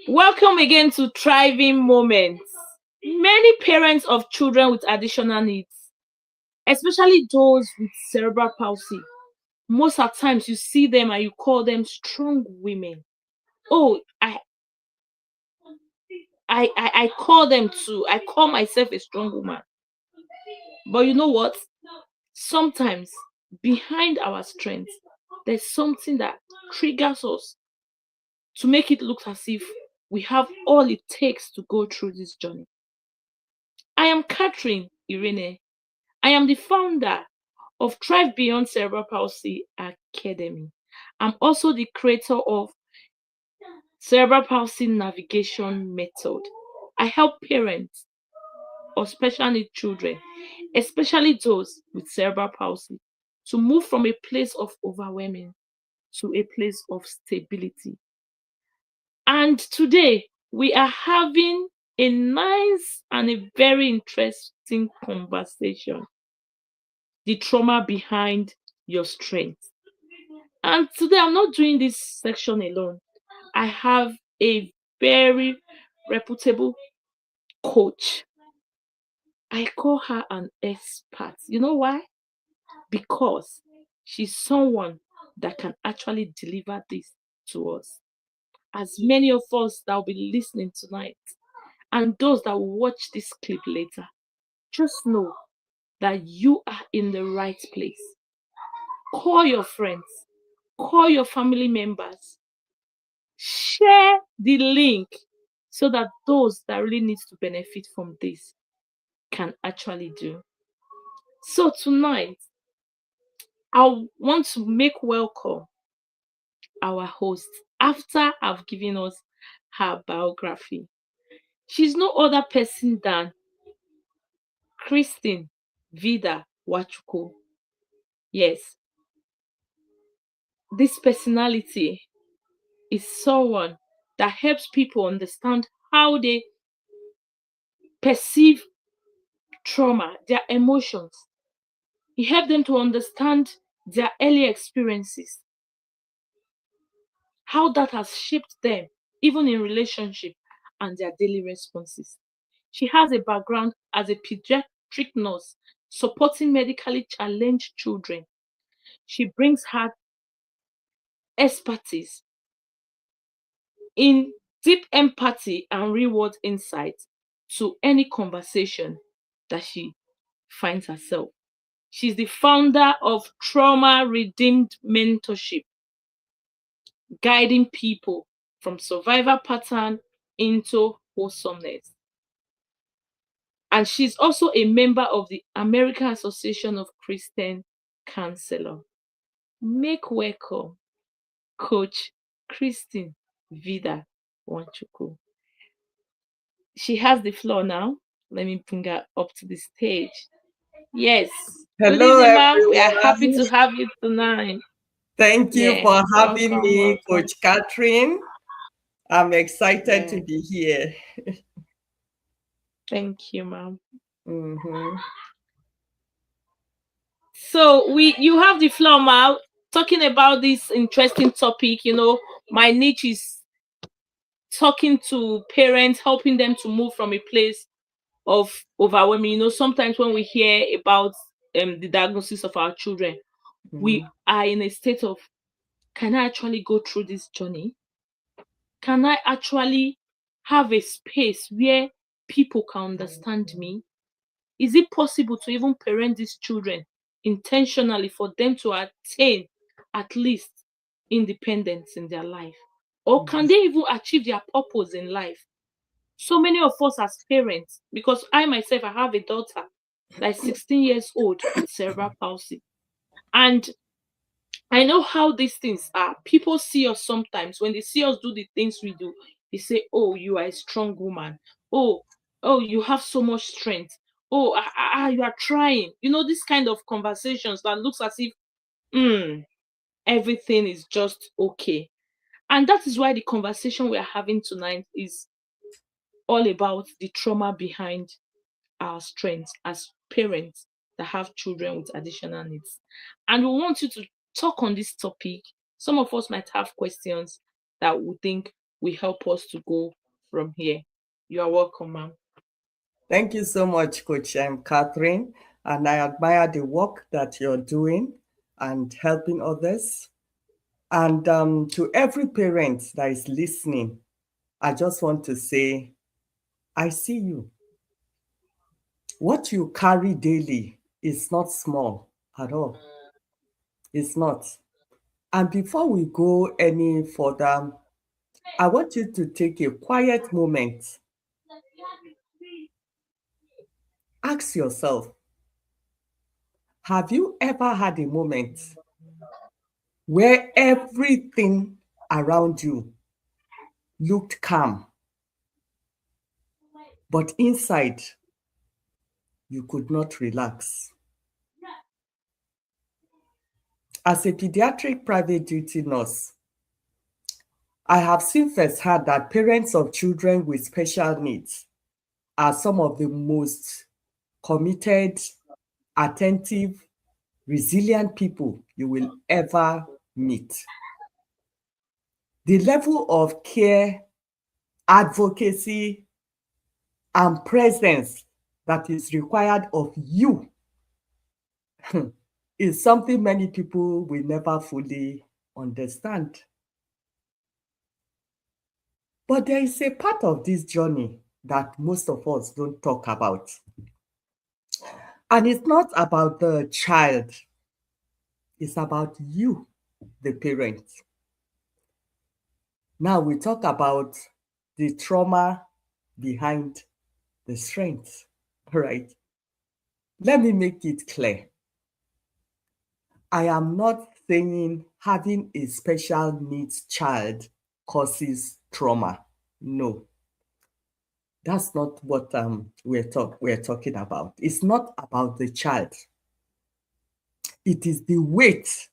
Welcome again to Thriving Moments. Many parents of children with additional needs, especially those with cerebral palsy, most of times you see them and you call them strong women. Oh, I call them too. I call myself a strong woman. But you know what? Sometimes behind our strength, there's something that triggers us to make it look as if we have all it takes to go through this journey. I am Catherine Irene. I am the founder of Thrive Beyond Cerebral Palsy Academy. I'm also the creator of Cerebral Palsy Navigation Method. I help parents of special need children, especially those with cerebral palsy, to move from a place of overwhelming to a place of stability. And today we are having a nice and a very interesting conversation: the trauma behind your strength. And today I'm not doing this section alone. I have a very reputable coach. I call her an expert. You know why? Because she's someone that can actually deliver this to us. As many of us that will be listening tonight, and those that will watch this clip later, just know that you are in the right place. Call your friends, call your family members, share the link so that those that really need to benefit from this can actually do. So tonight, I want to make welcome our host after I've given us her biography. She's no other person than Christine Vida Wachuko. Yes, this personality is someone that helps people understand how they perceive trauma, their emotions. He helps them to understand their early experiences, how that has shaped them, even in relationship and their daily responses. She has a background as a pediatric nurse supporting medically challenged children. She brings her expertise in deep empathy and real world insight to any conversation that she finds herself. She's the founder of Trauma Redeemed Mentorship, guiding people from survivor pattern into wholesomeness. And she's also a member of the American Association of Christian Counselors. Make welcome Coach Christine Vida Wanchuku. She has the floor now. Let me bring her up to the stage. Yes. Good Hello, evening, ma'am. We are happy everyone. to have you tonight. Thank you Yeah. for having Welcome, me, welcome. Coach Catherine. I'm excited Yeah. to be here. Thank you, ma'am. Mhm. So you have the floor, ma'am. Talking about this interesting topic, my niche is talking to parents, helping them to move from a place of overwhelming. Sometimes when we hear about the diagnosis of our children, we Mhm. are in a state of, can I actually go through this journey? Can I actually have a space where people can understand me? Is it possible to even parent these children intentionally for them to attain at least independence in their life? Or can Yes. they even achieve their purpose in life? So many of us as parents, because I myself, I have a daughter that's 16 years old with cerebral palsy. And I know how these things are. People see us sometimes. When they see us do the things we do, they say, "Oh, you are a strong woman. Oh, oh, you have so much strength. Oh, you are trying." This kind of conversations that looks as if everything is just okay. And that is why the conversation we are having tonight is all about the trauma behind our strengths as parents that have children with additional needs. And we want you to talk on this topic. Some of us might have questions that we think will help us to go from here. You are welcome, ma'am. Thank you so much, Coach Catherine. And I admire the work that you're doing and helping others. And to every parent that is listening, I just want to say, I see you. What you carry daily is not small at all. It's not. And before we go any further, I want you to take a quiet moment. Ask yourself, have you ever had a moment where everything around you looked calm, but inside you could not relax? As a pediatric private duty nurse, I have seen firsthand that parents of children with special needs are some of the most committed, attentive, resilient people you will ever meet. The level of care, advocacy, and presence that is required of you is something many people will never fully understand. But there is a part of this journey that most of us don't talk about. And it's not about the child, it's about you, the parent. Now we talk about the trauma behind the strength, right? Let me make it clear. I am not saying having a special needs child causes trauma. No, that's not what we're talking about. It's not about the child. It is the weight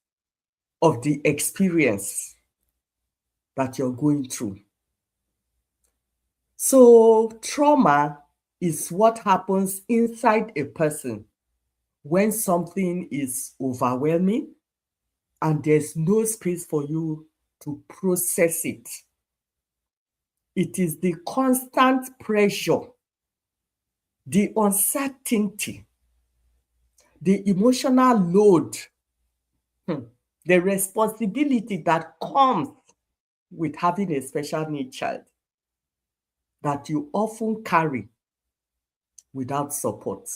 of the experience that you're going through. So trauma is what happens inside a person when something is overwhelming and there's no space for you to process it. It is the constant pressure, the uncertainty, the emotional load, the responsibility that comes with having a special need child that you often carry without support.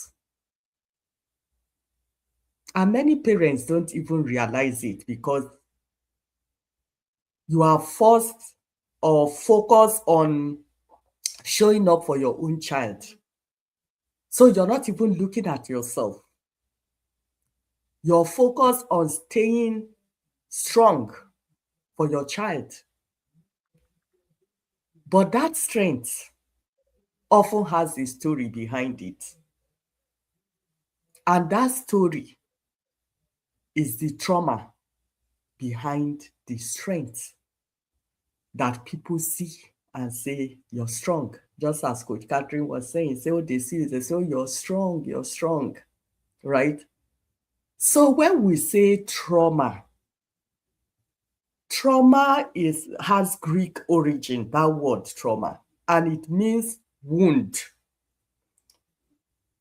And many parents don't even realize it because you are forced or focused on showing up for your own child. So you're not even looking at yourself. You're focused on staying strong for your child. But that strength often has a story behind it. And that story is the trauma behind the strength that people see and say, you're strong. Just as Coach Catherine was saying, say, oh, they see you, they say, oh, you're strong, right? So when we say trauma has Greek origin, that word trauma, and it means wound.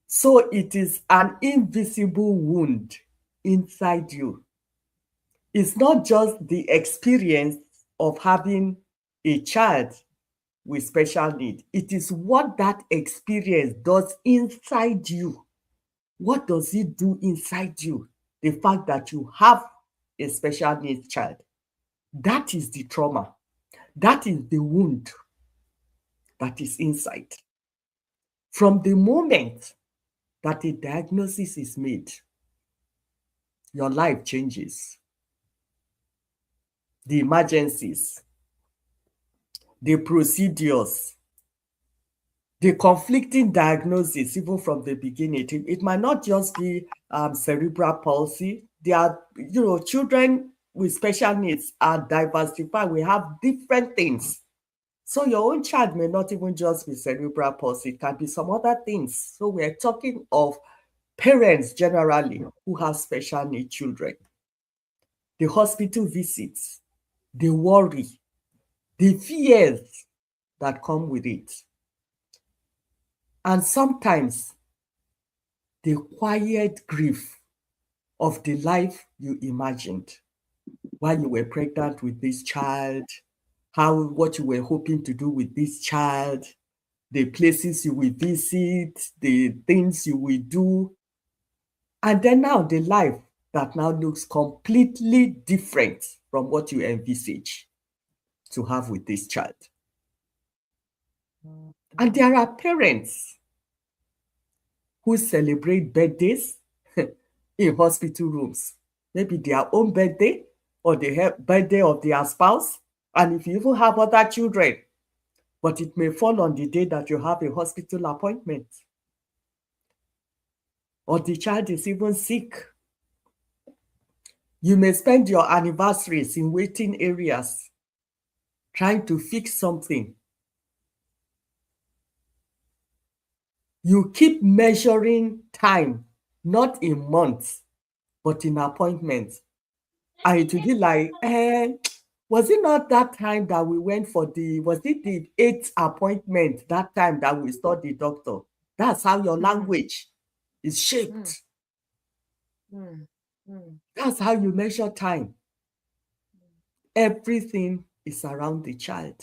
So it is an invisible wound inside you. It's not just the experience of having a child with special need. It is what that experience does inside you. What does it do inside you? The fact that you have a special needs child. That is the trauma. That is the wound that is inside. From the moment that a diagnosis is made, your life changes. The emergencies, the procedures, the conflicting diagnosis, even from the beginning. It might not just be cerebral palsy. There are, children with special needs are diversified. We have different things. So your own child may not even just be cerebral palsy. It can be some other things. So we're talking of parents generally who have special needs children. The hospital visits, the worry, the fears that come with it, and sometimes the quiet grief of the life you imagined while you were pregnant with this child, what you were hoping to do with this child, the places you will visit, the things you will do, and then now the life that now looks completely different from what you envisage to have with this child. And there are parents who celebrate birthdays in hospital rooms, maybe their own birthday or the birthday of their spouse. And if you even have other children, but it may fall on the day that you have a hospital appointment, or the child is even sick. You may spend your anniversaries in waiting areas trying to fix something. You keep measuring time, not in months, but in appointments. And it will be like, was it not that time that we went for was it the 8th appointment, that time that we saw the doctor? That's how your language is shaped. That's how you measure time. Everything is around the child.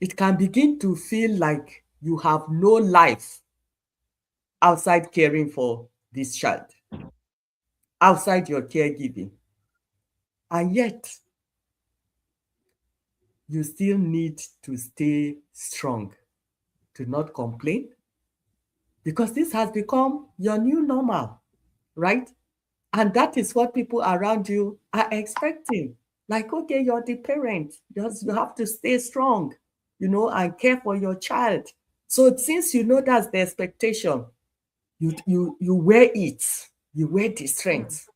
It can begin to feel like you have no life outside caring for this child, outside your caregiving. And yet, you still need to stay strong, to not complain, because this has become your new normal, right? And that is what people around you are expecting. Like, okay, you're the parent, you have to stay strong, and care for your child. So since you know that's the expectation, you wear it, you wear the strength.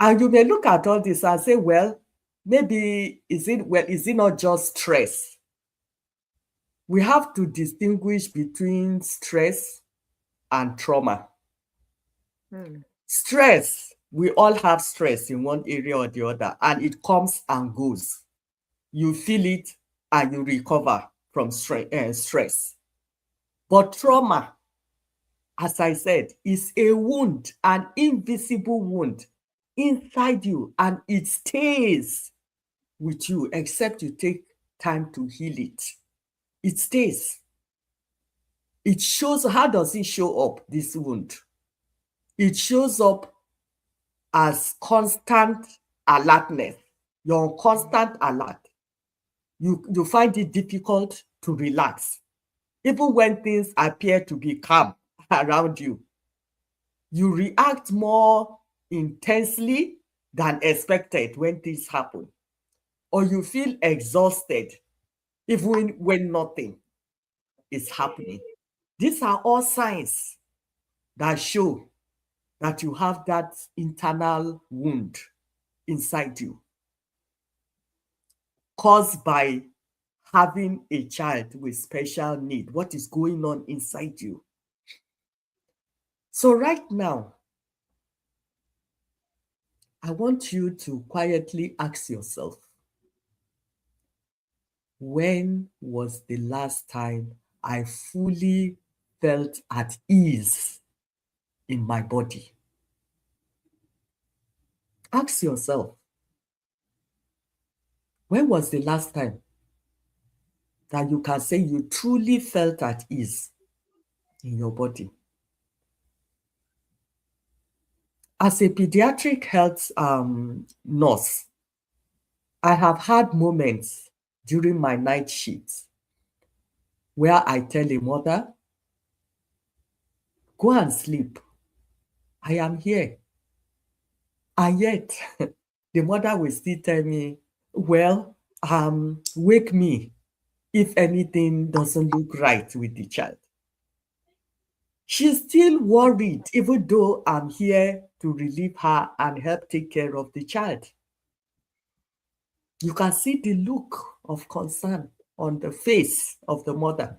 And you may look at all this and say, well, maybe is it not just stress? We have to distinguish between stress and trauma. Stress, we all have stress in one area or the other, and it comes and goes. You feel it and you recover from stress. But trauma, as I said, is a wound, an invisible wound inside you, and it stays with you except you take time to heal it. It stays. It shows, how does it show up, this wound? It shows up as constant alertness. You're on constant alert. You find it difficult to relax. Even when things appear to be calm around you, you react more intensely than expected when things happen. Or you feel exhausted even when nothing is happening. These are all signs that show that you have that internal wound inside you caused by having a child with special need. What is going on inside you? So right now, I want you to quietly ask yourself, when was the last time I fully felt at ease in my body? Ask yourself, when was the last time that you can say you truly felt at ease in your body? As a pediatric health nurse, I have had moments during my night shifts where I tell a mother, go and sleep. I am here. And yet, the mother will still tell me, well, wake me if anything doesn't look right with the child. She's still worried, even though I'm here to relieve her and help take care of the child. You can see the look of concern on the face of the mother.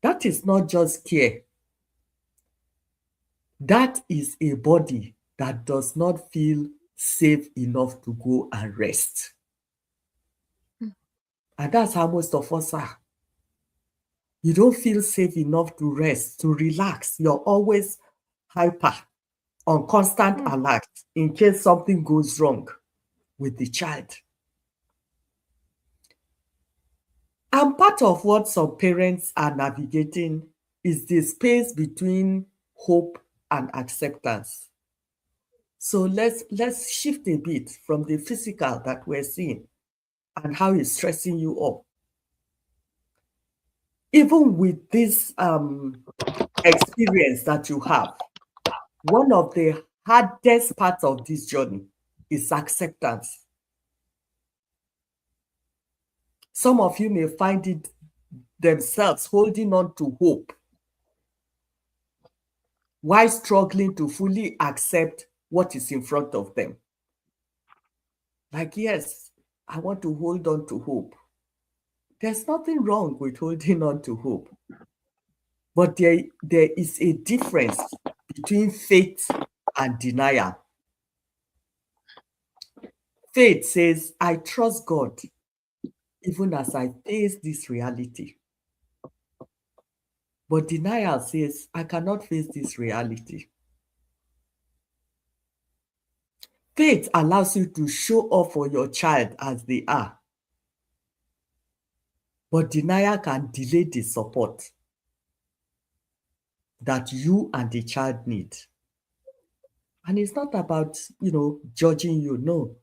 That is not just care. That is a body that does not feel safe enough to go and rest. And that's how most of us are. You don't feel safe enough to rest, to relax. You're always hyper, on constant alert in case something goes wrong with the child. And part of what some parents are navigating is the space between hope and acceptance. So let's shift a bit from the physical that we're seeing and how it's stressing you up. Even with this experience that you have, one of the hardest parts of this journey is acceptance. Some of you may find it themselves holding on to hope while struggling to fully accept what is in front of them. Like, yes, I want to hold on to hope. There's nothing wrong with holding on to hope. But there is a difference between faith and denial. Faith says, I trust God even as I face this reality. But denial says, I cannot face this reality. Faith allows you to show up for your child as they are. But denial can delay the support that you and the child need. And it's not about, judging you, no.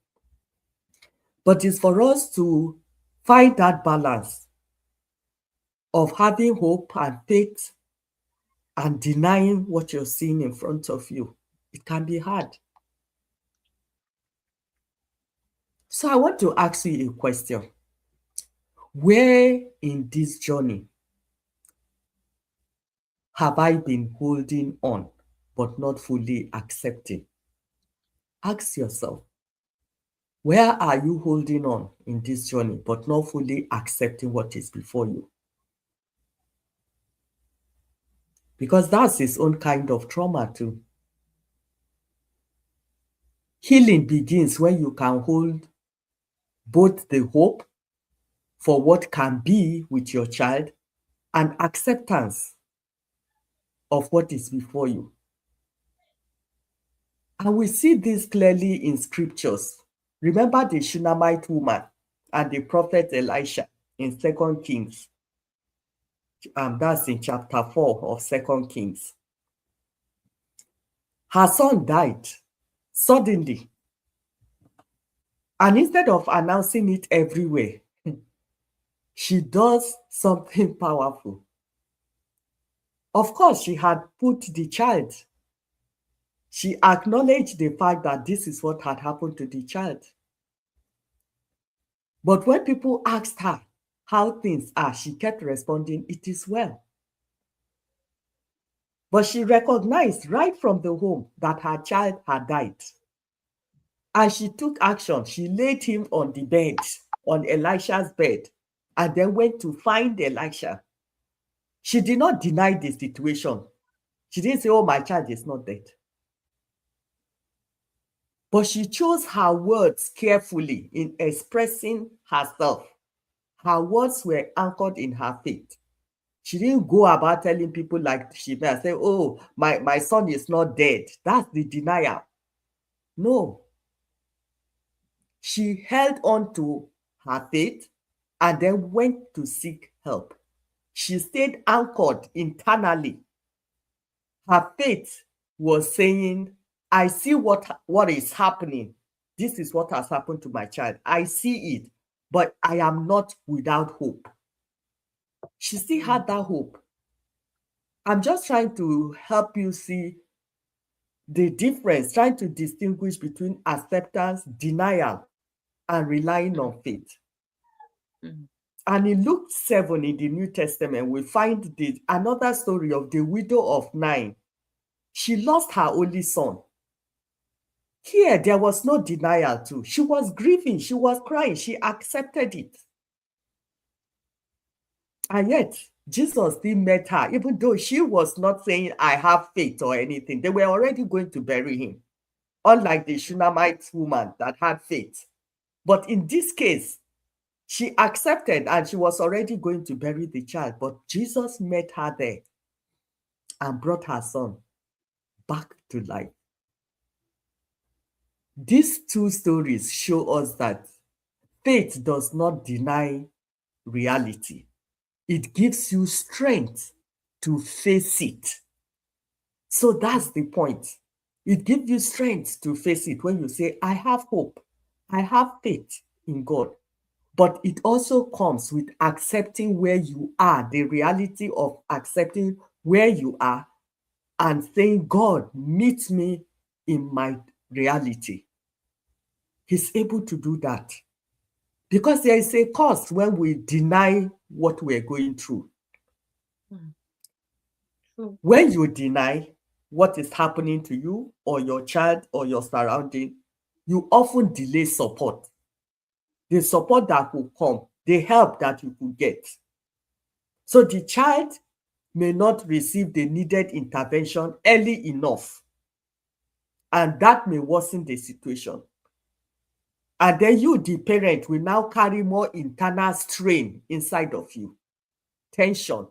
But it's for us to find that balance of having hope and faith and denying what you're seeing in front of you. It can be hard. So I want to ask you a question. Where in this journey have I been holding on but not fully accepting? Ask yourself, where are you holding on in this journey but not fully accepting what is before you? Because that's its own kind of trauma too. Healing begins when you can hold both the hope for what can be with your child and acceptance of what is before you. And we see this clearly in scriptures. Remember the Shunammite woman and the prophet Elisha in 2 Kings. That's in chapter 4 of 2 Kings. Her son died suddenly. And instead of announcing it everywhere, she does something powerful. Of course, she had put the child. She acknowledged the fact that this is what had happened to the child. But when people asked her how things are, she kept responding, it is well. But she recognized right from the home that her child had died. And she took action. She laid him on the bed, on Elisha's bed, and then went to find Elisha. She did not deny the situation. She didn't say, oh, my child is not dead. But she chose her words carefully in expressing herself. Her words were anchored in her faith. She didn't go about telling people like she may say, oh, my son is not dead. That's the denial. No. She held on to her faith and then went to seek help. She stayed anchored internally. Her faith was saying, I see what is happening. This is what has happened to my child. I see it, but I am not without hope. She still had that hope. I'm just trying to help you see the difference, trying to distinguish between acceptance, denial, and relying on faith. And in Luke 7 in the New Testament, we find another story of the widow of Nain. She lost her only son. Here, there was no denial too. She was grieving, she was crying, she accepted it. And yet, Jesus still met her, even though she was not saying, I have faith or anything. They were already going to bury him. unlike the Shunammite woman that had faith. But in this case, she accepted and she was already going to bury the child, but Jesus met her there and brought her son back to life. These two stories show us that faith does not deny reality. It gives you strength to face it. So that's the point. It gives you strength to face it when you say, I have hope, I have faith in God. But it also comes with accepting where you are, the reality of accepting where you are and saying, God, meet me in my reality. He's able to do that. Because there is a cost when we deny what we're going through. When you deny what is happening to you or your child or your surrounding, you often delay support. The support that will come, the help that you could get. So the child may not receive the needed intervention early enough, and that may worsen the situation. And then you, the parent, will now carry more internal strain inside of you, tension,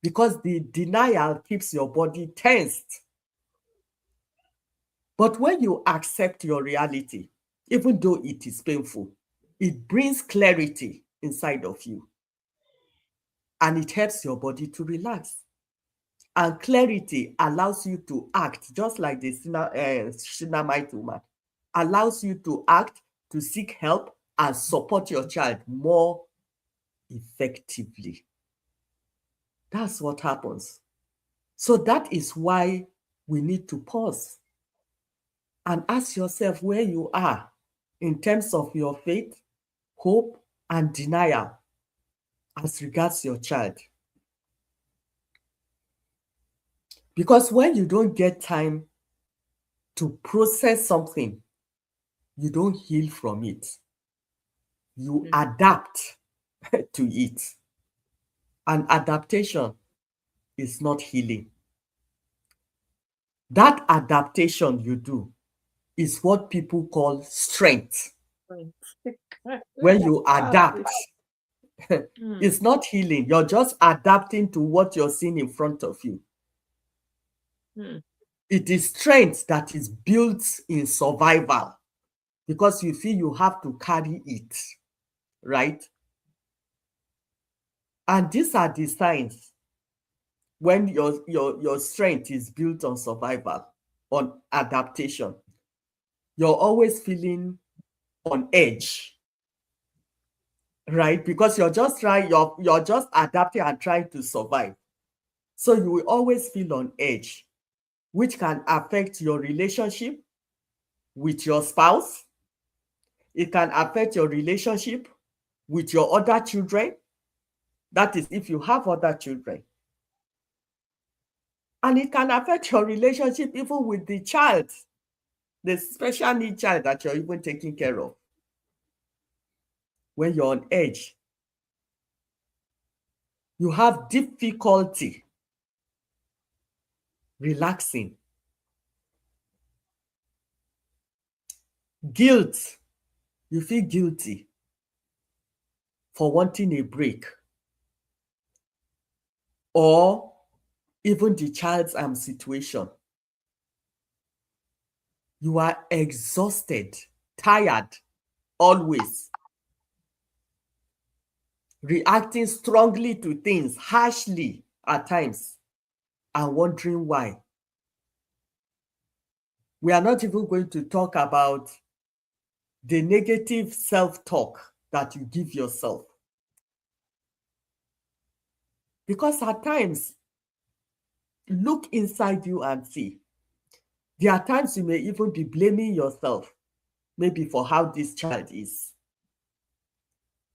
because the denial keeps your body tensed. But when you accept your reality, even though it is painful, it brings clarity inside of you. And it helps your body to relax. And clarity allows you to act, just like the Shunammite woman, allows you to act, to seek help, and support your child more effectively. That's what happens. So that is why we need to pause and ask yourself where you are in terms of your faith, hope, and denial as regards your child. Because when you don't get time to process something, you don't heal from it. You adapt to it. And adaptation is not healing. That adaptation you do is what people call strength. When you adapt, it's not healing. You're just adapting to what you're seeing in front of you. It is strength that is built in survival because you feel you have to carry it, right? And these are the signs when your strength is built on survival, on adaptation. You're always feeling on edge, right? Because you're just adapting and trying to survive. So you will always feel on edge, which can affect your relationship with your spouse. It can affect your relationship with your other children. That is, if you have other children. And it can affect your relationship even with the child, the special need child that you're even taking care of. When you're on edge, you have difficulty relaxing. Guilt, you feel guilty for wanting a break. Or even the child's situation. You are exhausted, tired, always. Reacting strongly to things, harshly at times, and wondering why. We are not even going to talk about the negative self-talk that you give yourself. Because at times, look inside you and see. There are times you may even be blaming yourself, maybe for how this child is.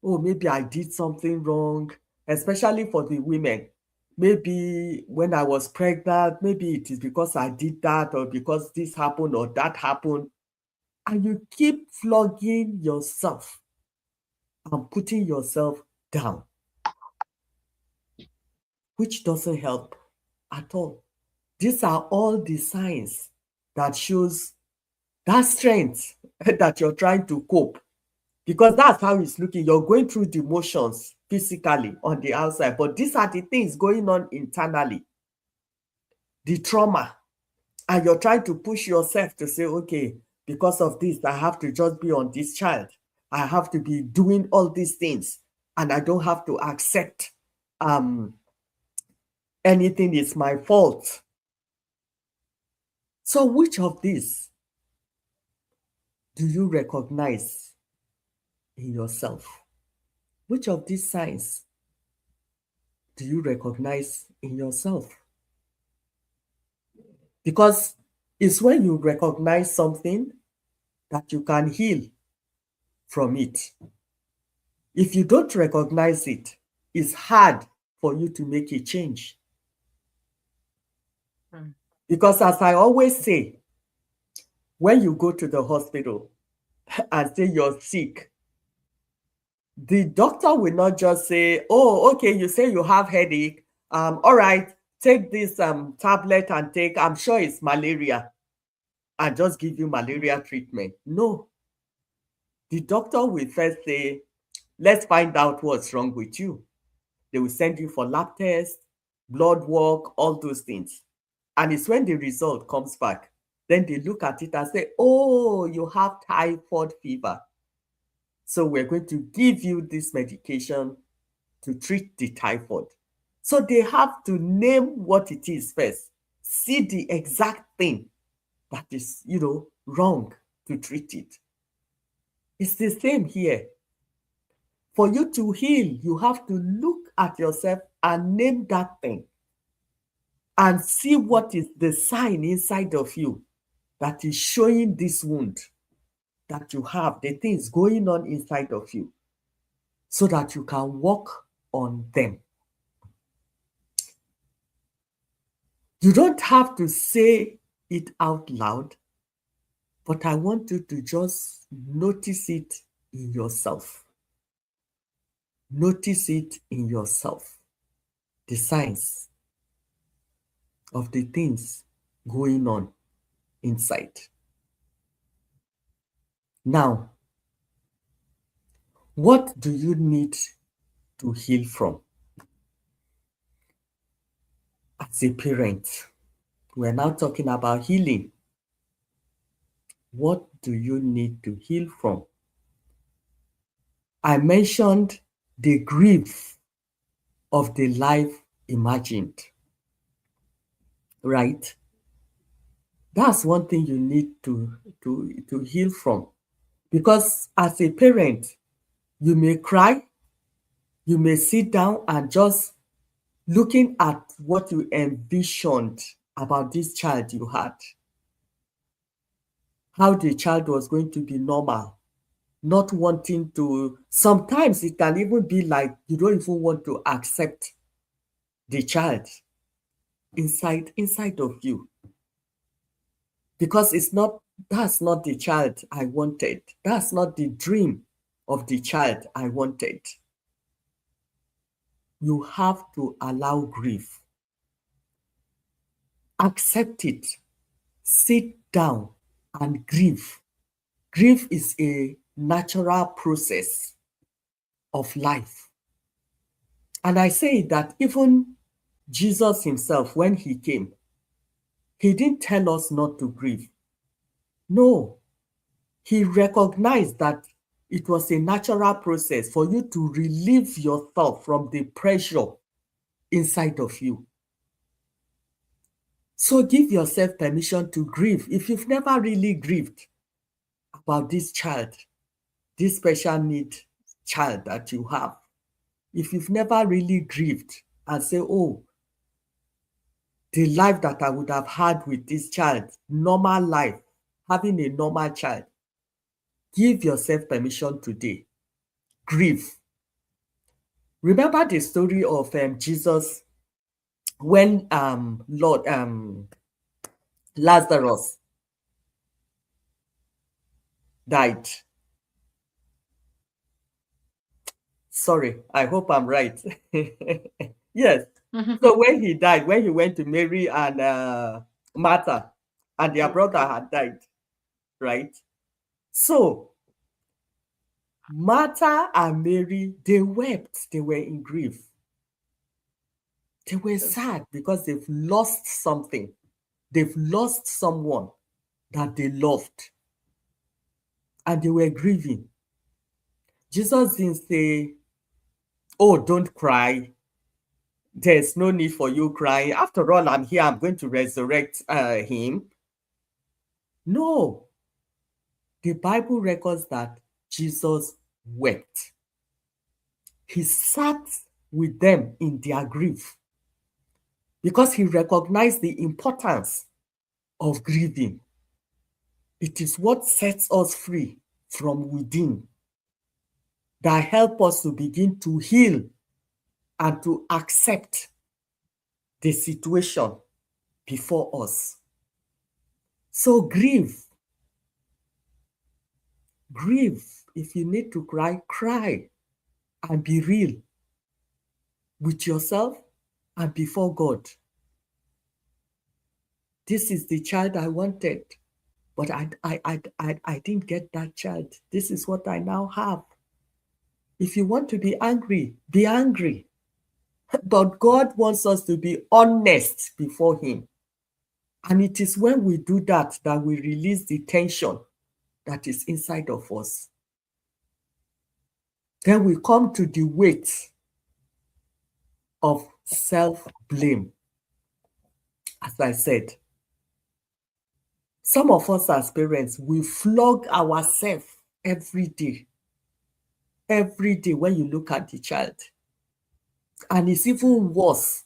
Oh, maybe I did something wrong, especially for the women. Maybe when I was pregnant, maybe it is because I did that or because this happened or that happened. And you keep flogging yourself and putting yourself down, which doesn't help at all. These are all the signs that shows that strength that you're trying to cope, because that's how it's looking. You're going through the motions physically on the outside, but these are the things going on internally, the trauma, and you're trying to push yourself to say, okay, because of this, I have to just be on this child. I have to be doing all these things, and I don't have to accept anything is my fault. So which of these do you recognize in yourself? Which of these signs do you recognize in yourself? Because it's when you recognize something that you can heal from it. If you don't recognize it, it's hard for you to make a change. Because as I always say, when you go to the hospital and say you're sick, the doctor will not just say, oh, okay, you say you have headache. All right, take this tablet and take, I'm sure it's malaria, and just give you malaria treatment. No. The doctor will first say, let's find out what's wrong with you. They will send you for lab tests, blood work, all those things. And it's when the result comes back, then they look at it and say, oh, you have typhoid fever. So we're going to give you this medication to treat the typhoid. So they have to name what it is first, see the exact thing that is, wrong to treat it. It's the same here. For you to heal, you have to look at yourself and name that thing and see what is the sign inside of you that is showing this wound that you have, the things going on inside of you, so that you can work on them. You don't have to say it out loud, but I want you to just notice it in yourself. Notice it in yourself. The signs of the things going on inside. Now, what do you need to heal from? As a parent, we're now talking about healing. What do you need to heal from? I mentioned the grief of the life imagined, right? That's one thing you need to heal from. Because as a parent, you may cry, you may sit down and just looking at what you envisioned about this child you had, how the child was going to be normal, not wanting to, sometimes it can even be like you don't even want to accept the child inside of you, because that's not the child I wanted. That's not the dream of the child I wanted. You have to allow grief. Accept it. Sit down and grieve. Grief is a natural process of life. And I say that even Jesus himself, when he came, he didn't tell us not to grieve. No, he recognized that it was a natural process for you to relieve yourself from the pressure inside of you. So give yourself permission to grieve. If you've never really grieved about this child, this special need child that you have, if you've never really grieved and say, oh, the life that I would have had with this child, normal life, having a normal child, give yourself permission today. Grieve. Remember the story of Jesus when Lazarus died. Sorry, I hope I'm right. Yes. So when he died, when he went to Mary and Martha, and their brother had died, right? So Martha and Mary, they wept, they were in grief. They were sad because they've lost something. They've lost someone that they loved, and they were grieving. Jesus didn't say, "Oh, don't cry. There's no need for you crying. After all, I'm here. I'm going to resurrect him." No, the Bible records that Jesus wept. He sat with them in their grief because he recognized the importance of grieving. It is what sets us free from within, that help us to begin to heal and to accept the situation before us. So grieve. If you need to cry, cry and be real with yourself and before God. This is the child I wanted, but I didn't get that child. This is what I now have. If you want to be angry, be angry. But God wants us to be honest before him. And it is when we do that that we release the tension that is inside of us. Then we come to the weight of self-blame. As I said, some of us as parents, we flog ourselves every day. Every day when you look at the child. And it's even worse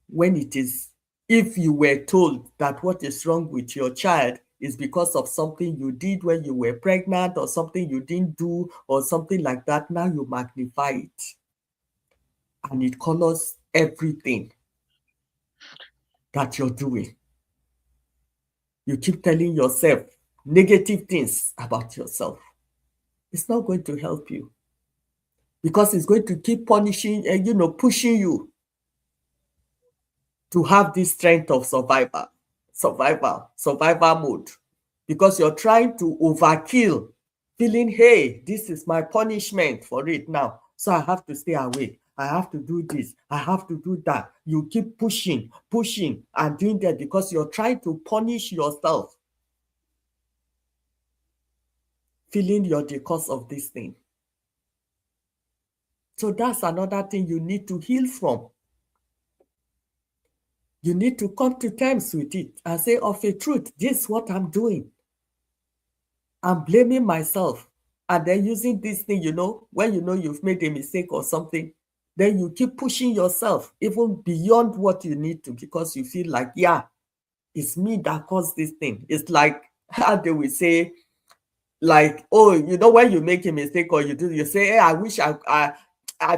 when it is, if you were told that what is wrong with your child is because of something you did when you were pregnant or something you didn't do or something like that. Now you magnify it. And it colors everything that you're doing. You keep telling yourself negative things about yourself. It's not going to help you because it's going to keep punishing and, pushing you to have this strength of survival mode, because you're trying to overkill, feeling, hey, this is my punishment for it now. So I have to stay awake. I have to do this. I have to do that. You keep pushing and doing that because you're trying to punish yourself, feeling you're the cause of this thing. So that's another thing you need to heal from. You need to come to terms with it and say, of a truth, this is what I'm doing. I'm blaming myself. And then using this thing, when you've made a mistake or something, then you keep pushing yourself even beyond what you need to, because you feel like, yeah, it's me that caused this thing. It's like how they will say, like, oh, when you make a mistake or you say, hey, I wish I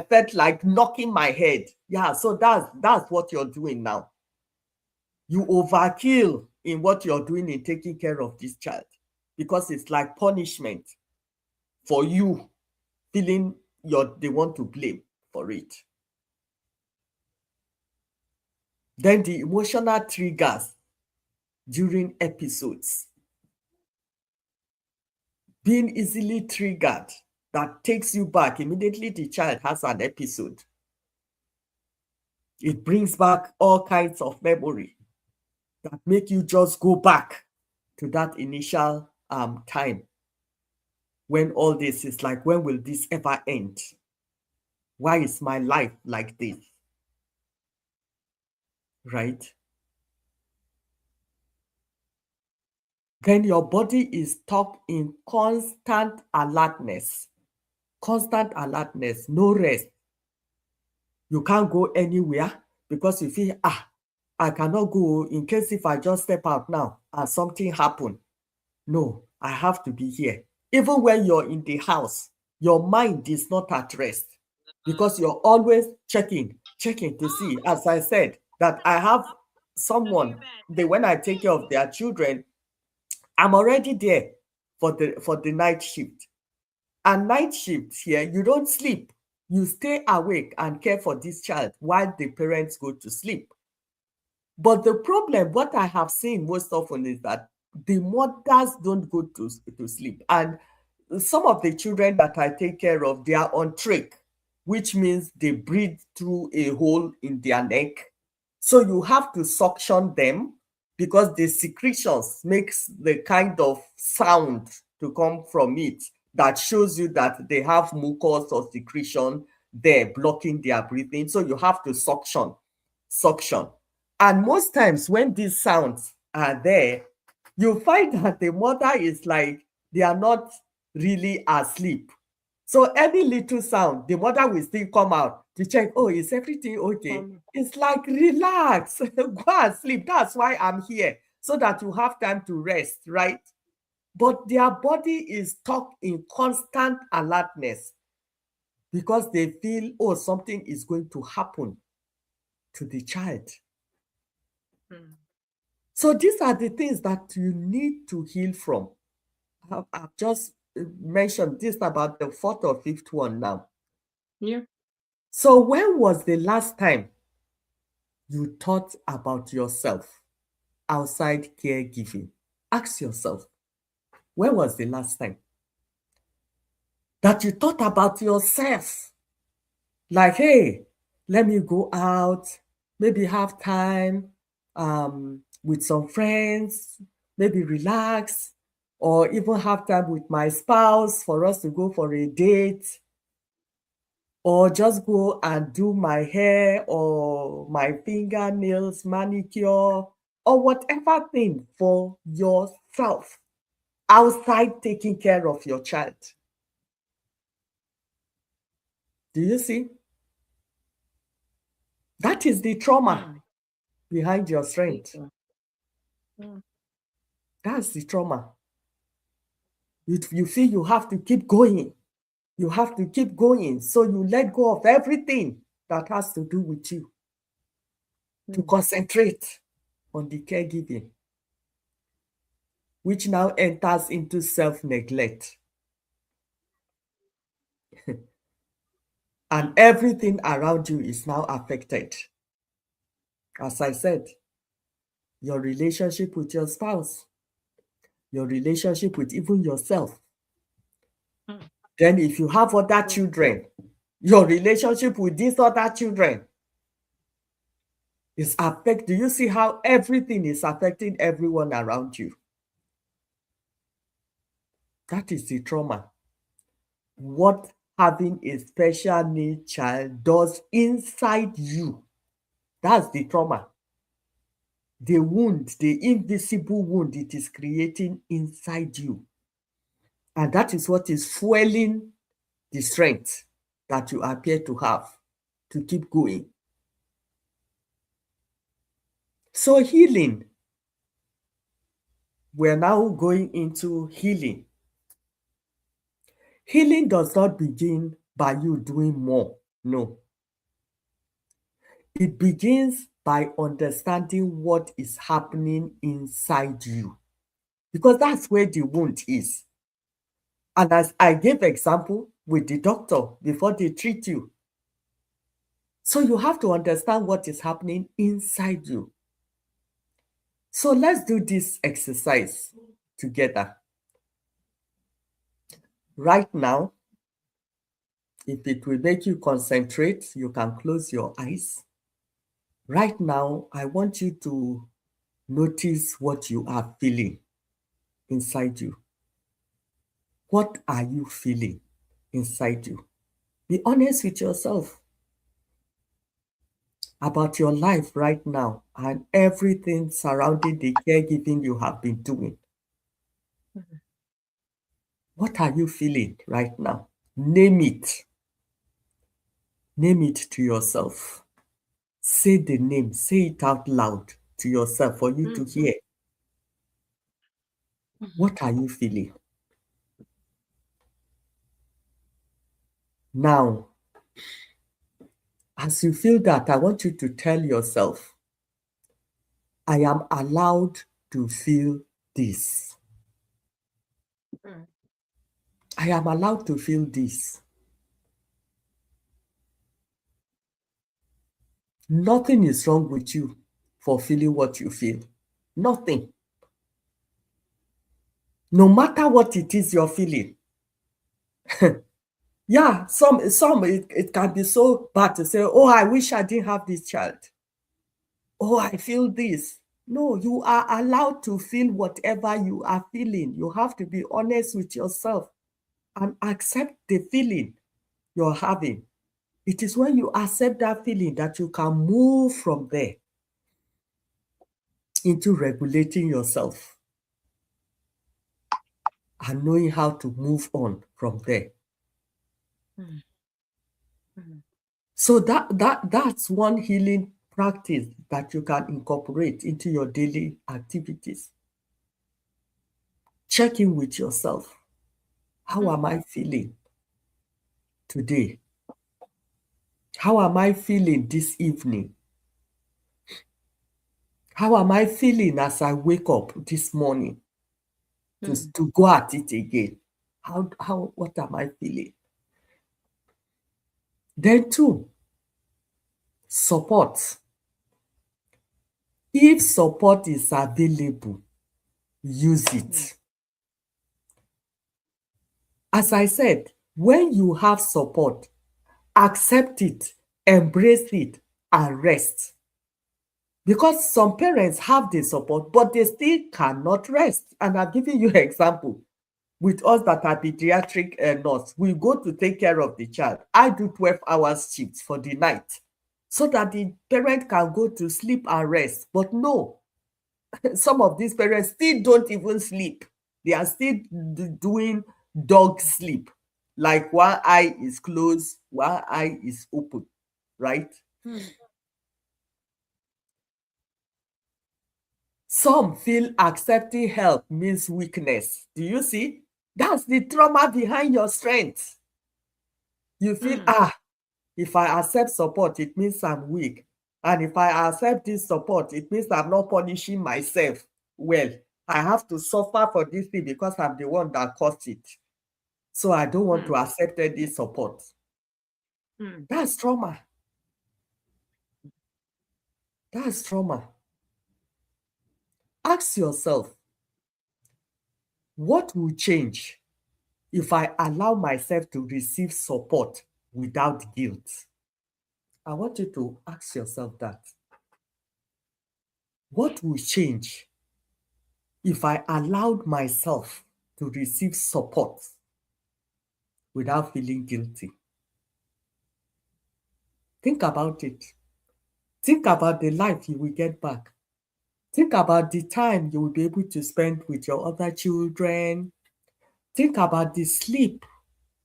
felt like knocking my head. Yeah, so that's what you're doing now. You overkill in what you're doing in taking care of this child, because it's like punishment for you, feeling they want to blame for it. Then the emotional triggers during episodes. Being easily triggered, that takes you back. Immediately the child has an episode, it brings back all kinds of memory that make you just go back to that initial time when all this is like, when will this ever end? Why is my life like this? Right? Then your body is stuck in constant alertness, no rest. You can't go anywhere because you feel, I cannot go in case if I just step out now and something happen. No, I have to be here. Even when you're in the house, your mind is not at rest because you're always checking to see. As I said, that I have someone, when I take care of their children, I'm already there for the night shift. And night shift here, you don't sleep. You stay awake and care for this child while the parents go to sleep. But the problem, what I have seen most often, is that the mothers don't go to sleep. And some of the children that I take care of, they are on trach, which means they breathe through a hole in their neck. So you have to suction them because the secretions makes the kind of sound to come from it that shows you that they have mucus or secretion there blocking their breathing. So you have to suction. And most times when these sounds are there, you find that the mother is like they are not really asleep. So any little sound, the mother will still come out to check, oh, is everything okay? It's like, relax, go and sleep. That's why I'm here, so that you have time to rest, right? But their body is stuck in constant alertness because they feel, oh, something is going to happen to the child. So these are the things that you need to heal from. I've just mentioned this about the fourth or fifth one now. Yeah. So when was the last time you thought about yourself outside caregiving? Ask yourself, when was the last time that you thought about yourself? Like, hey, let me go out, maybe have time with some friends, maybe relax, or even have time with my spouse for us to go for a date, or just go and do my hair or my fingernails, manicure, or whatever thing for yourself outside taking care of your child. Do you see? That is the trauma behind your strength. That's the trauma. You feel you have to keep going. You have to keep going. So you let go of everything that has to do with you to concentrate on the caregiving, which now enters into self-neglect. And everything around you is now affected. As I said, your relationship with your spouse, your relationship with even yourself. Then if you have other children, your relationship with these other children is affected. Do you see how everything is affecting everyone around you? That is the trauma. What having a special need child does inside you. That's the trauma. The wound, the invisible wound it is creating inside you. And that is what is fueling the strength that you appear to have to keep going. So healing. We're now going into healing. Healing does not begin by you doing more. No. It begins by understanding what is happening inside you, because that's where the wound is. And as I gave example with the doctor before they treat you. So you have to understand what is happening inside you. So let's do this exercise together. Right now, if it will make you concentrate, you can close your eyes. Right now, I want you to notice what you are feeling inside you. What are you feeling inside you? Be honest with yourself about your life right now and everything surrounding the caregiving you have been doing. What are you feeling right now? Name it. Name it to yourself. Say the name. Say it out loud to yourself for you to hear. What are you feeling? Now, as you feel that, I want you to tell yourself, I am allowed to feel this. I am allowed to feel this. Nothing is wrong with you for feeling what you feel. Nothing. no matter what it is you're feeling. Yeah, some it can be so bad to say, oh, I wish I didn't have this child. Oh, I feel this. No, you are allowed to feel whatever you are feeling. You have to be honest with yourself and accept the feeling you're having. It is when you accept that feeling that you can move from there into regulating yourself and knowing how to move on from there. Mm. Mm. So that's one healing practice that you can incorporate into your daily activities. Check in with yourself. How am I feeling today? How am I feeling this evening? How am I feeling as I wake up this morning Mm. to go at it again? What am I feeling? Then two, support. If support is available, use Mm. it. As I said, when you have support, accept it, embrace it, and rest. Because some parents have the support, but they still cannot rest. And I'm giving you an example. With us that are pediatric nurse, we go to take care of the child. I do 12 hours shifts for the night so that the parent can go to sleep and rest. But no, some of these parents still don't even sleep. They are still doing dog sleep. Like one eye is closed, one eye is open, right? Mm. Some feel accepting help means weakness. Do you see? That's the trauma behind your strength. You feel, Mm. if I accept support, it means I'm weak. And if I accept this support, it means I'm not punishing myself. Well, I have to suffer for this thing because I'm the one that caused it. So I don't want to Mm. accept any support. Mm. That's trauma. That's trauma. Ask yourself, what will change if I allow myself to receive support without guilt? I want you to ask yourself that. What will change if I allowed myself to receive support without feeling guilty? Think about it. Think about the life you will get back. Think about the time you will be able to spend with your other children. Think about the sleep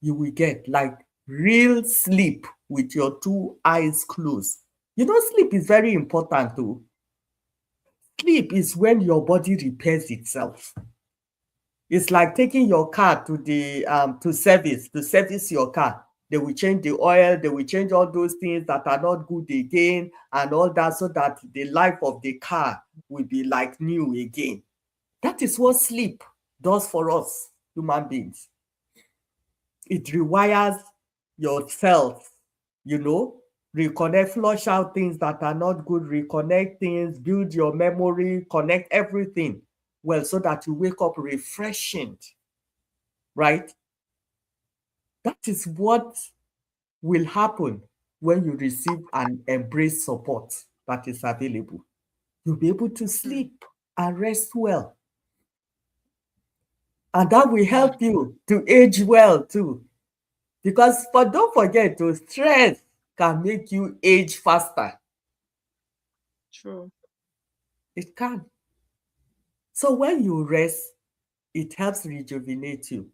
you will get, like real sleep with your two eyes closed. You know, sleep is very important too. Sleep is when your body repairs itself. It's like taking your car to the to service your car. They will change the oil, they will change all those things that are not good again and all that so that the life of the car will be like new again. That is what sleep does for us human beings. It rewires your cells, you know, reconnect, flush out things that are not good, reconnect things, build your memory, connect everything well so that you wake up refreshing, right? That is what will happen when you receive and embrace support that is available. You'll be able to Mm. sleep and rest well. And that will Mm. help you to age well too. Because but don't forget to stress can make you age faster. True. It can. So when you rest, it helps rejuvenate you.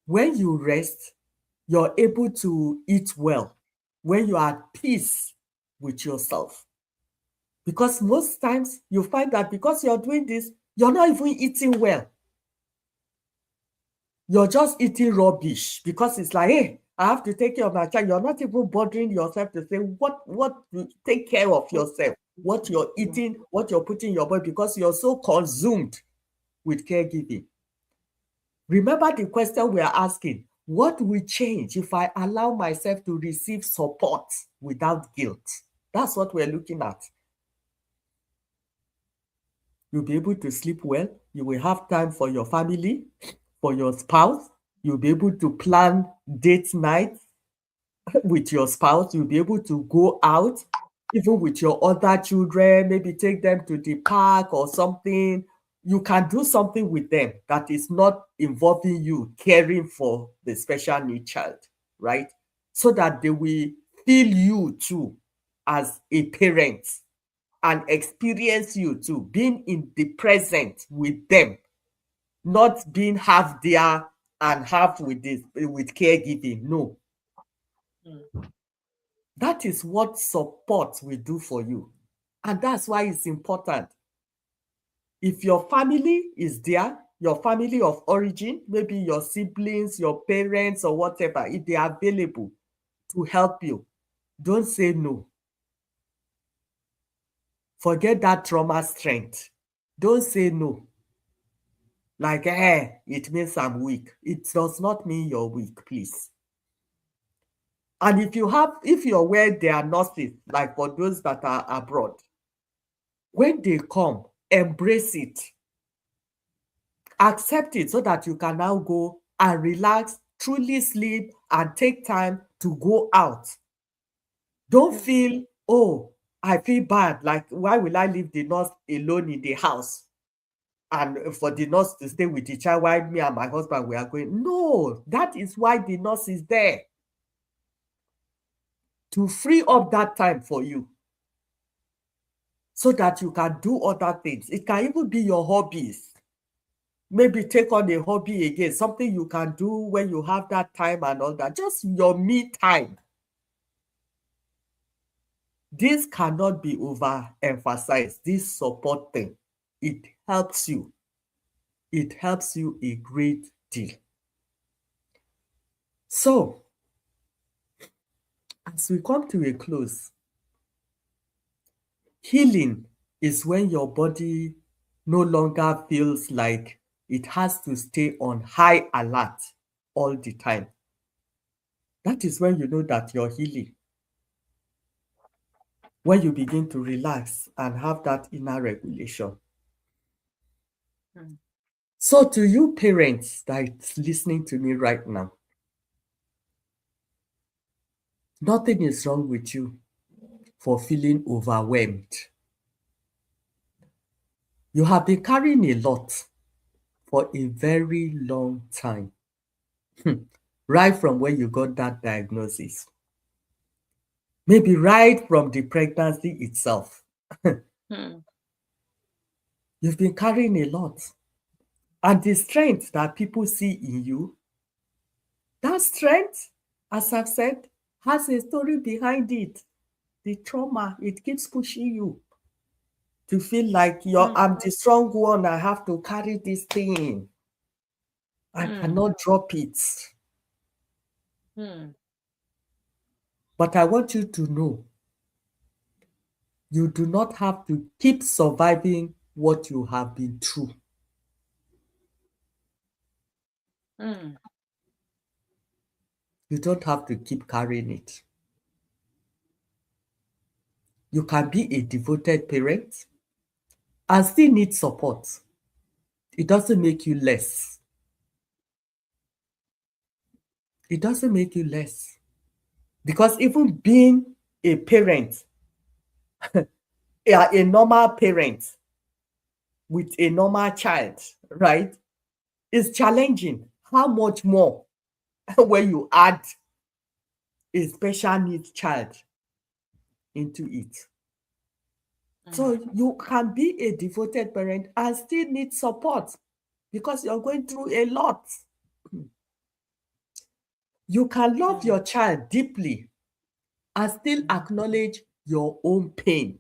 When you rest, you're able to eat well. When you are at peace with yourself. Because most times you find that because you're doing this, you're not even eating well. You're just eating rubbish because it's like, hey, I have to take care of my child. You're not even bothering yourself to say take care of What? yourself, what you're Yeah. eating, what you're putting in your body because you're so consumed with caregiving. Remember the question we are asking, what will change if I allow myself to receive support without guilt? That's what we're looking at. You'll be able to sleep well. You will have time for your family, for your spouse. You'll be able to plan date nights with your spouse. You'll be able to go out, even with your other children, maybe take them to the park or something. You can do something with them that is not involving you caring for the special need child, right? So that they will feel you too as a parent and experience you too, being in the present with them, not being half there and half with this with caregiving. No, that is what support will do for you. And that's why it's important. If your family is there, your family of origin, maybe your siblings, your parents, or whatever, if they are available to help you, don't say no. Forget that trauma strength. Don't say no. Like, it means I'm weak. It does not mean you're weak, please. And if you're where there are nurses, like for those that are abroad, when they come, embrace it, accept it so that you can now go and relax, truly sleep, and take time to go out. Don't feel, oh, I feel bad. Like, why will I leave the nurse alone in the house? And for the nurse to stay with the child while me and my husband we are going. No, that is why the nurse is there. To free up that time for you so that you can do other things. It can even be your hobbies. Maybe take on a hobby again, something you can do when you have that time and all that. Just your me time. This cannot be overemphasized, this support thing. It helps you. It helps you a great deal. So, as we come to a close, healing is when your body no longer feels like it has to stay on high alert all the time. That is when you know that you're healing. When you begin to relax and have that inner regulation. So to you parents that's listening to me right now, nothing is wrong with you for feeling overwhelmed. You have been carrying a lot for a very long time, right from when you got that diagnosis. Maybe right from the pregnancy itself. You've been carrying a lot. And the strength that people see in you, that strength, as I've said, has a story behind it. The trauma, it keeps pushing you to feel like I'm the strong one. I have to carry this thing. I cannot drop it. But I want you to know, you do not have to keep surviving what you have been through. You don't have to keep carrying it. You can be a devoted parent and still need support. It doesn't make you less. It doesn't make you less. Because even being a parent, a normal parent with a normal child, right, is challenging. How much more when you add a special needs child into it? So you can be a devoted parent and still need support because you're going through a lot. You can love your child deeply and still acknowledge your own pain.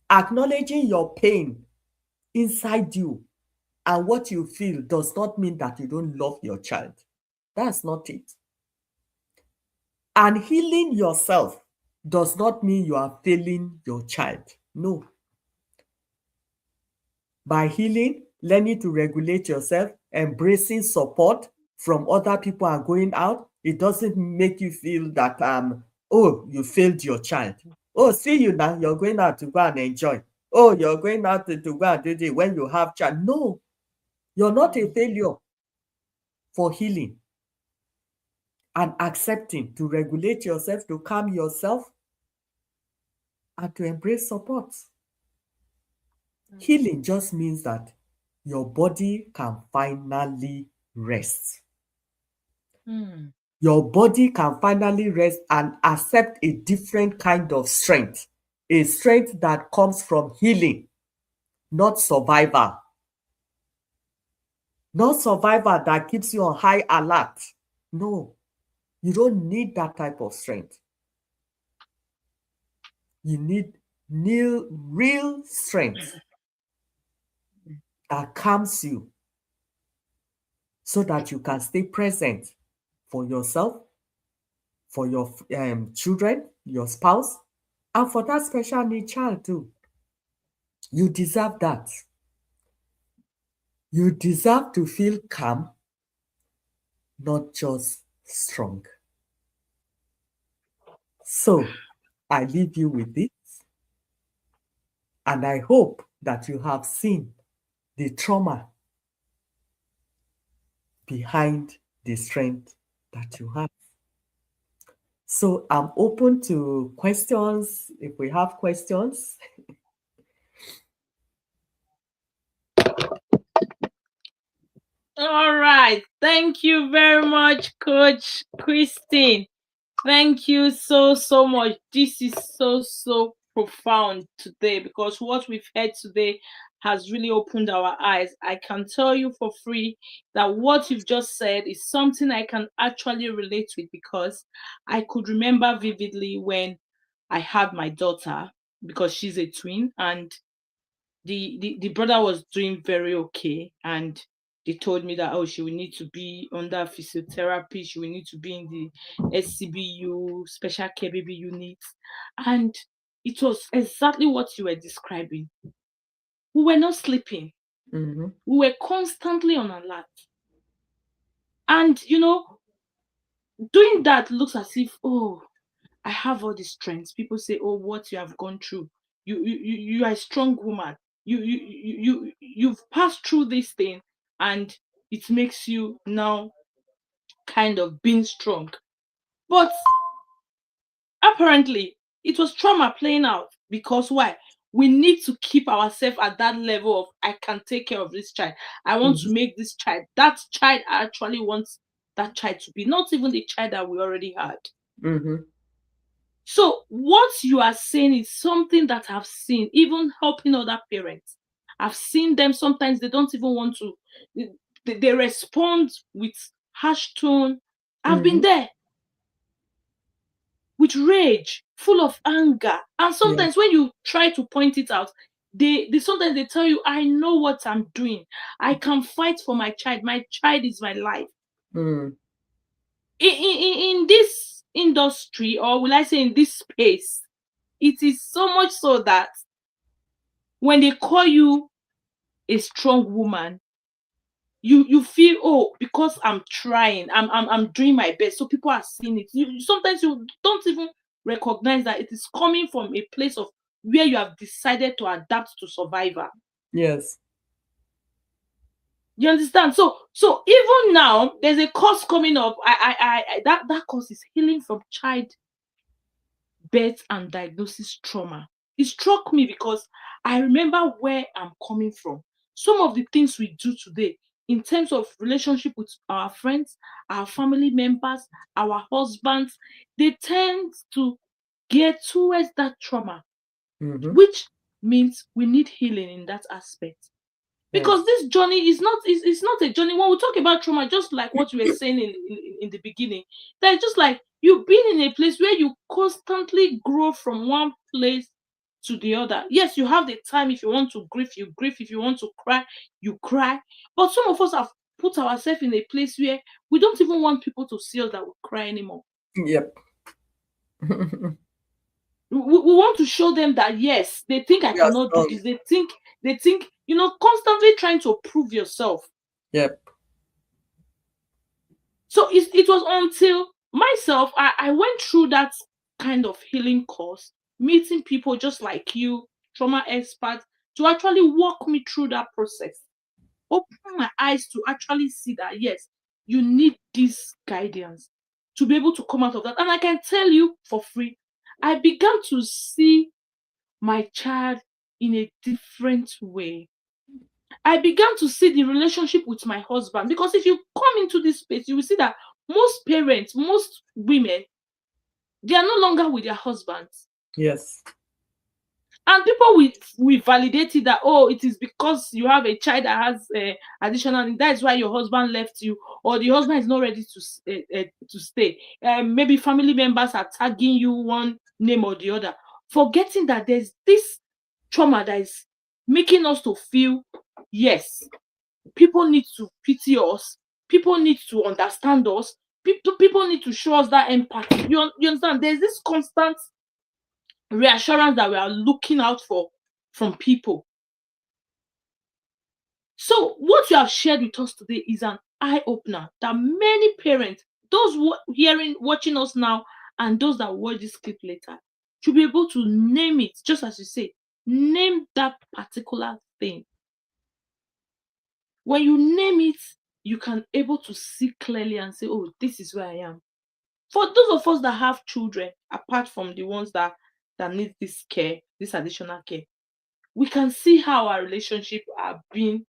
Acknowledging your pain inside you and what you feel does not mean that you don't love your child. That's not it. And healing yourself does not mean you are failing your child. No. By healing, learning to regulate yourself, embracing support from other people and going out, it doesn't make you feel that, oh, you failed your child. Oh, see you now, you're going out to go and enjoy. oh, you're going out to go and do it when you have child. No, you're not a failure for healing and accepting to regulate yourself, to calm yourself, and to embrace support. Healing just means that your body can finally rest. Your body can finally rest and accept a different kind of strength, a strength that comes from healing, not survival. Not survival that keeps you on high alert. No, you don't need that type of strength. You need real strength that calms you so that you can stay present for yourself, for your children, your spouse, and for that special need child too. You deserve that. You deserve to feel calm, not just strong. So I leave you with this, and I hope that you have seen the trauma behind the strength that you have. So I'm open to questions if we have questions. All right. Thank you very much, Coach Christine. Thank you so much. This is so profound today, because what we've heard today has really opened our eyes. I can tell you for free that what you've just said is something I can actually relate with, because I could remember vividly when I had my daughter, because she's a twin, and the brother was doing very okay, and they told me that, oh, she will need to be under physiotherapy, she will need to be in the SCBU, special care baby unit. And it was exactly what you were describing. We were not sleeping. Mm-hmm. We were constantly on alert. And doing that looks as if, oh, I have all the strength. People say, oh, what you have gone through. You are a strong woman. You've passed through this thing, and it makes you now kind of being strong. But apparently it was trauma playing out, because why? We need to keep ourselves at that level of, I can take care of this child. I want to make this child that child I actually want that child to be, not even the child that we already had. Mm-hmm. So what you are saying is something that I've seen, even helping other parents. I've seen them, sometimes they don't even want to, they respond with harsh tone. I've been there with rage, full of anger. And sometimes when you try to point it out, they sometimes they tell you, I know what I'm doing. I can fight for my child. My child is my life. In this industry, or will I say in this space, it is so much so that when they call you a strong woman, you feel, oh, because I'm trying, I'm doing my best, so people are seeing it. Sometimes you don't even recognize that it is coming from a place of where you have decided to adapt to survival. Yes. You understand? So even now, there's a course coming up. That course is healing from child birth and diagnosis trauma. It struck me because I remember where I'm coming from. Some of the things we do today in terms of relationship with our friends, our family members, our husbands, they tend to get towards that trauma, which means we need healing in that aspect. Because this journey is not it's not a journey. When we talk about trauma, just like what you were saying in the beginning, that just like you've been in a place where you constantly grow from one place to the other. Yes, you have the time. If you want to grieve, you grieve. If you want to cry, you cry. But some of us have put ourselves in a place where we don't even want people to see us that we cry anymore. Yep. We want to show them that, yes, they think I cannot do this. They think constantly trying to prove yourself. Yep. So it was until myself, I went through that kind of healing course, meeting people just like you, trauma experts to actually walk me through that process, open my eyes to actually see that yes, you need this guidance to be able to come out of that. And I can tell you for free, I began to see my child in a different way. I began to see the relationship with my husband, because if you come into this space, you will see that most parents, most women, they are no longer with their husbands. Yes. And people will validate it that, oh, it is because you have a child that has additional, that is why your husband left you, or the husband is not ready to stay. Maybe family members are tagging you one name or the other, forgetting that there's this trauma that is making us to feel, yes, people need to pity us, people need to understand us, people need to show us that empathy. You understand? There's this constant reassurance that we are looking out for from people. So what you have shared with us today is an eye-opener that many parents, those watching us now, and those that watch this clip later, should be able to name it, just as you say, name that particular thing. When you name it, you can able to see clearly and say, oh, this is where I am. For those of us that have children, apart from the ones that need this care, this additional care, we can see how our relationship are being,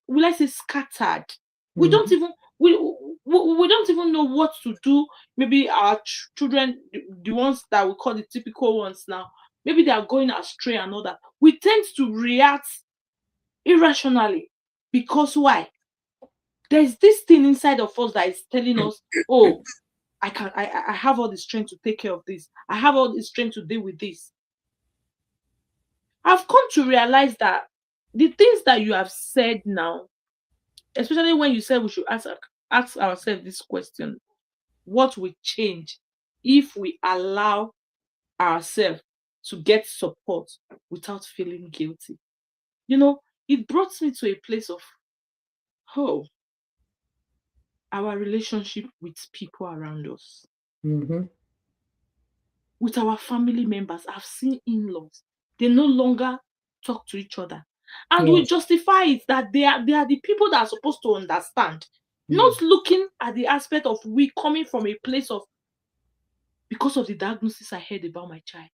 will I say, scattered. We don't Mhm. even we don't even know what to do. Maybe our children, the ones that we call the typical ones now, maybe they are going astray and all that. We tend to react irrationally, because why? There's this thing inside of us that is telling us, oh, I have all the strength to take care of this. I have all the strength to deal with this. I've come to realize that the things that you have said now, especially when you said we should ask ourselves this question: what will change if we allow ourselves to get support without feeling guilty? It brought me to a place of, oh, our relationship with people around us, Mhm. with our family members. I've seen in-laws, they no longer talk to each other, and we Yes. justify it that they are the people that are supposed to understand, Mm. not looking at the aspect of we coming from a place of, because of the diagnosis I heard about my child,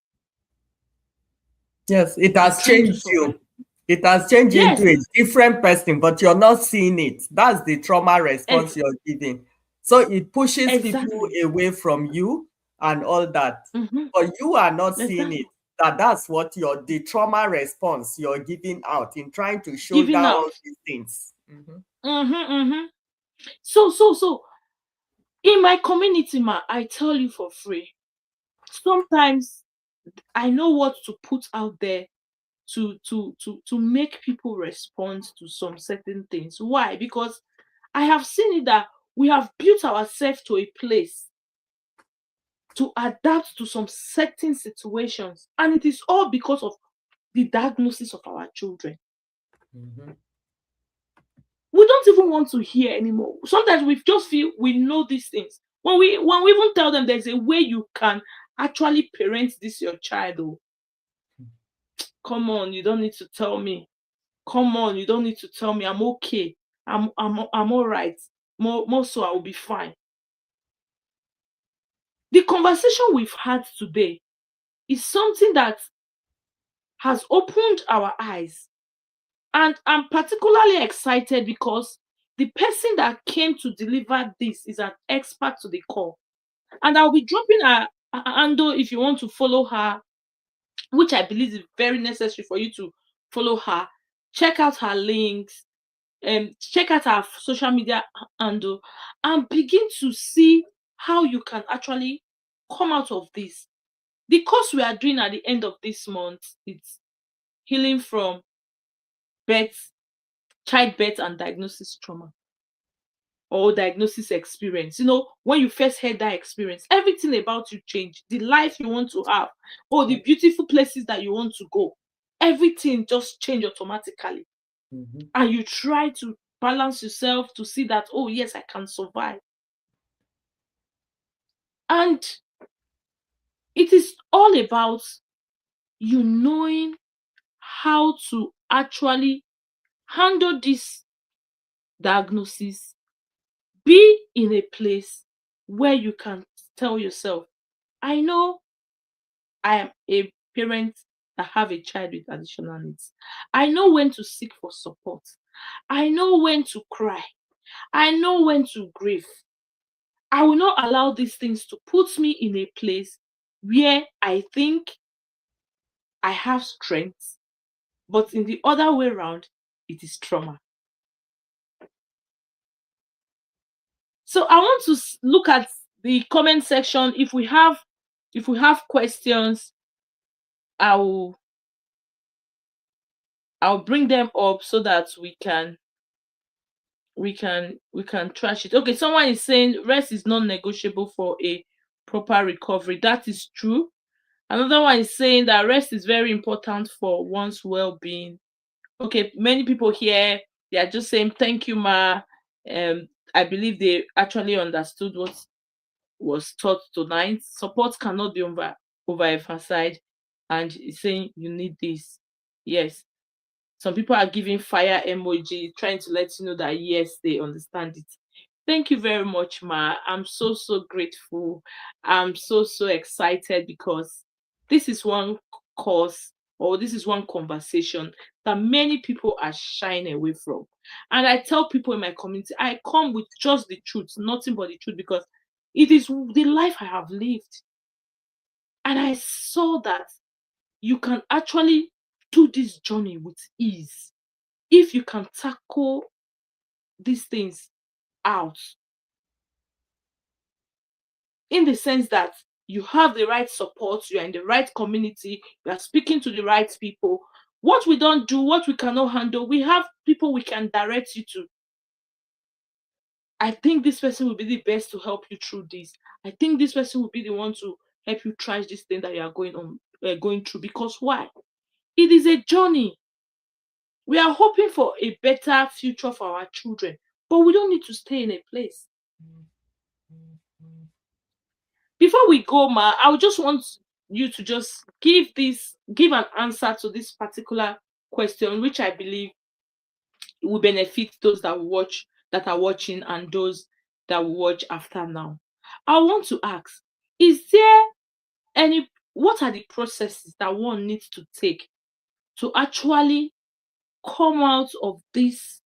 Yes, it I'm has trying to changed survive. you. It has changed you into Yes, a different person, but you're not seeing it. That's the trauma response ex- you're giving. So it pushes people exactly. away from you and all that. Mm-hmm. But you are not seeing it. Exactly. That's what the trauma response you're giving out in trying to show Giving down out. all these things. Mhm. Mm-hmm, mm-hmm. So in my community, I tell you for free, sometimes I know what to put out there to make people respond to some certain things. Why? Because I have seen it that we have built ourselves to a place to adapt to some certain situations, and it is all because of the diagnosis of our children. Mhm. We don't even want to hear anymore. Sometimes we just feel we know these things. When we even tell them there's a way you can actually parent this your child, oh, come on, you don't need to tell me. Come on, you don't need to tell me. I'm okay. I'm all right. More so, I will be fine. The conversation we've had today is something that has opened our eyes, and I'm particularly excited because the person that came to deliver this is an expert to the core. And I'll be dropping her handle if you want to follow her, which I believe is very necessary for you to follow her. Check out her links, check out our social media handle, and begin to see how you can actually come out of this. The course we are doing at the end of this month, it's healing from birth, childbirth, and diagnosis trauma, or diagnosis experience. When you first had that experience, everything about you changed. The life you want to have, or the beautiful places that you want to go, everything just changed automatically. Mhm. And you try to balance yourself to see that, oh yes, I can survive. And it is all about you knowing how to actually handle this diagnosis, be in a place where you can tell yourself, I know I am a parent that have a child with additional needs. I know when to seek for support. I know when to cry. I know when to grieve. I will not allow these things to put me in a place where I think I have strength, but in the other way around, it is trauma. So I want to look at the comment section. If we have questions, I'll I'll bring them up so that we can trash it. Okay, someone is saying rest is non-negotiable for a proper recovery. That is true. Another one is saying that rest is very important for one's well-being. Okay, many people here, they are just saying thank you, ma. I believe they actually understood what was taught tonight. Support cannot be overemphasized, and it's saying you need this. Yes, some people are giving fire emoji, trying to let you know that yes, they understand it. Thank you very much, Ma. I'm so grateful. I'm so excited because this is one cause, or this is one conversation that many people are shying away from. And I tell people in my community, I come with just the truth, nothing but the truth, because it is the life I have lived. And I saw that you can actually do this journey with ease if you can tackle these things out, in the sense that you have the right support, you are in the right community, you are speaking to the right people. What we don't do, what we cannot handle, we have people we can direct you to. I think this person will be the best to help you through this. I think this person will be the one to help you trash this thing that you are going through. Because why? It is a journey. We are hoping for a better future for our children, but we don't need to stay in a place. Before we go, Ma, I would just want you to just give an answer to this particular question, which I believe will benefit those that are watching, and those that will watch after now. I want to ask, is there what are the processes that one needs to take to actually come out of this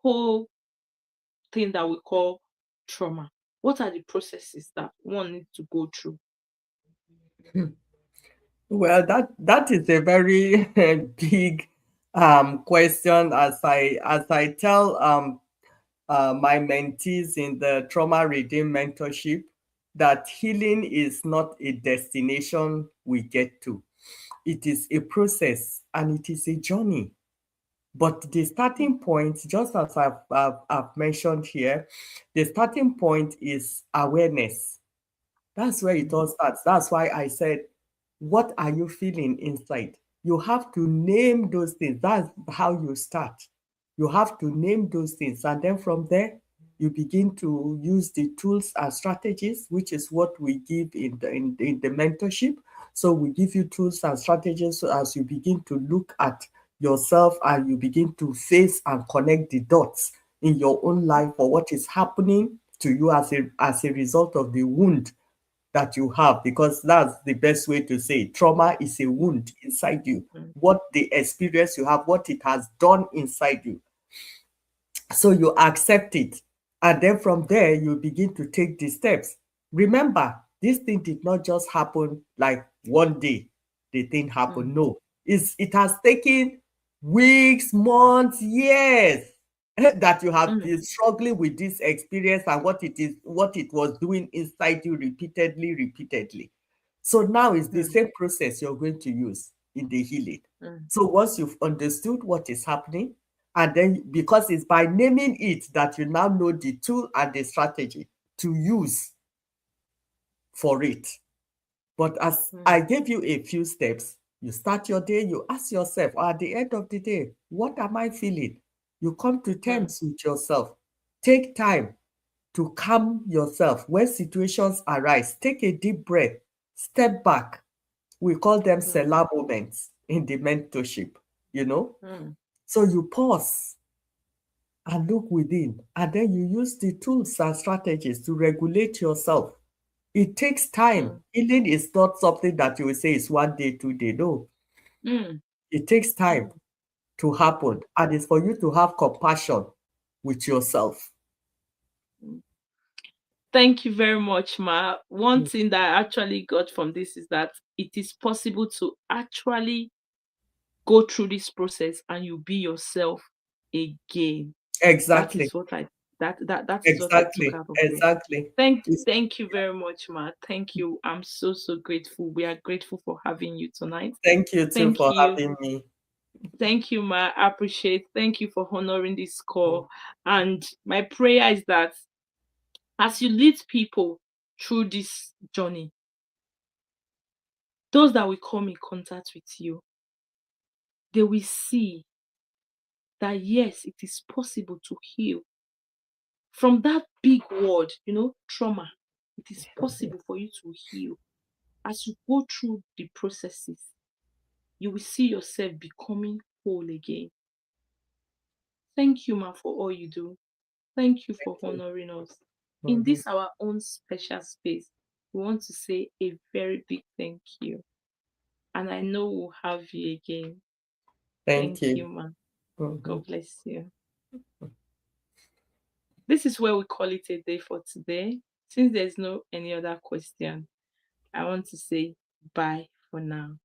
whole thing that we call trauma? What are the processes that one needs to go through? Well, that is a very big question. As I tell my mentees in the Trauma Redeem Mentorship, that healing is not a destination we get to. It is a process and it is a journey. But the starting point, just as I've mentioned here, the starting point is awareness. That's where it all starts. That's why I said, what are you feeling inside? You have to name those things. That's how you start. You have to name those things. And then from there, you begin to use the tools and strategies, which is what we give in the mentorship. So we give you tools and strategies so as you begin to look at yourself and you begin to face and connect the dots in your own life for what is happening to you as a result of the wound that you have, because that's the best way to say it. Trauma is a wound inside you. Mm, What the experience you have, what it has done inside you. So you accept it. And then from there, you begin to take the steps. Remember, this thing did not just happen like one day, the thing mm, happened. No, it has taken weeks, months, years that you have mm, been struggling with this experience and what it was doing inside you repeatedly. So now it's the mm, same process you're going to use in the healing. mm, So once you've understood what is happening, and then because it's by naming it that you now know the tool and the strategy to use for it. But as mm, I gave you a few steps, you start your day, you ask yourself, at the end of the day, what am I feeling? You come to mm, terms with yourself. Take time to calm yourself when situations arise. Take a deep breath, step back, We call them Mm, Selah moments in the mentorship, you know. mm, So you pause and look within, and then you use the tools and strategies to regulate yourself. It takes time. mm, Healing is not something that you will say is 1 day, 2 day. No, mm, it takes time mm, to happen, and it's for you to have compassion with yourself. mm. Thank you very much, Ma. One thing that I actually got from this is that it is possible to actually go through this process and you be yourself again. That Exactly, is what that is what I took exactly, out of here. exactly. It's- Thank you very much, Ma. Thank you. I'm so grateful. We are grateful for having you tonight. Thank you too Thank for you. having me. Thank you, Ma. I appreciate. Thank you for honoring this call. And my prayer is that as you lead people through this journey, those that will come in contact with you, they will see that yes, it is possible to heal from that big word, trauma. It is possible for you to heal. As you go through the processes, you will see yourself becoming whole again. Thank you, Ma, for all you do. Thank you for honoring us. In Mhm. this, our own special space, we want to say a very big thank you. And I know we'll have you again. Thank Thank you. you, Ma. Mhm. God bless you. This is where we call it a day for today. Since there's no any other question, I want to say bye for now.